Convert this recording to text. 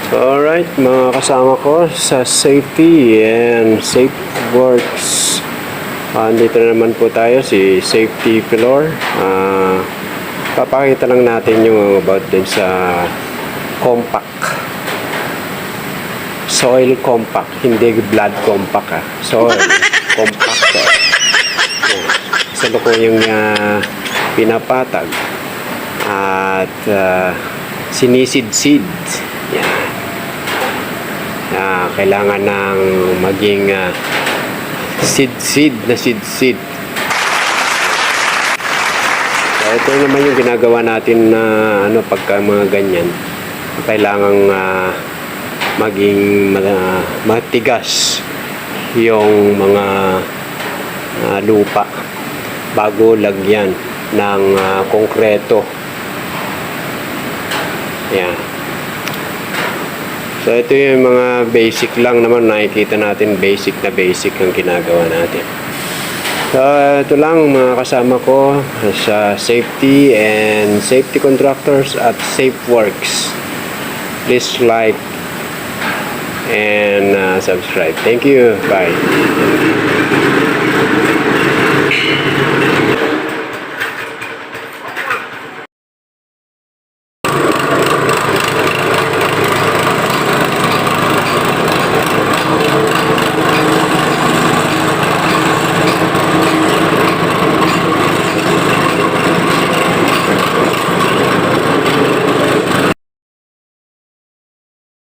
Alright, mga kasama ko sa Safety and Safe Works. Dito na naman po tayo, si Safety Pillar. Papakita lang natin yung about din sa compact. Soil compact, hindi blood compact. Soil compact. Sa lukong yung pinapatag at sinisid-sid. Yan. Kailangan ng maging sid-sid. So, ito naman yung ginagawa natin na pagka mga ganyan. Kailangan maging matigas yung mga lupa bago lagyan ng konkreto. Yan. So ito yung mga basic lang naman, nakikita natin basic ang ginagawa natin. So ito lang mga kasama ko sa Safety and Safety Contractors at Safe Works. Please like and subscribe. Thank you. Bye.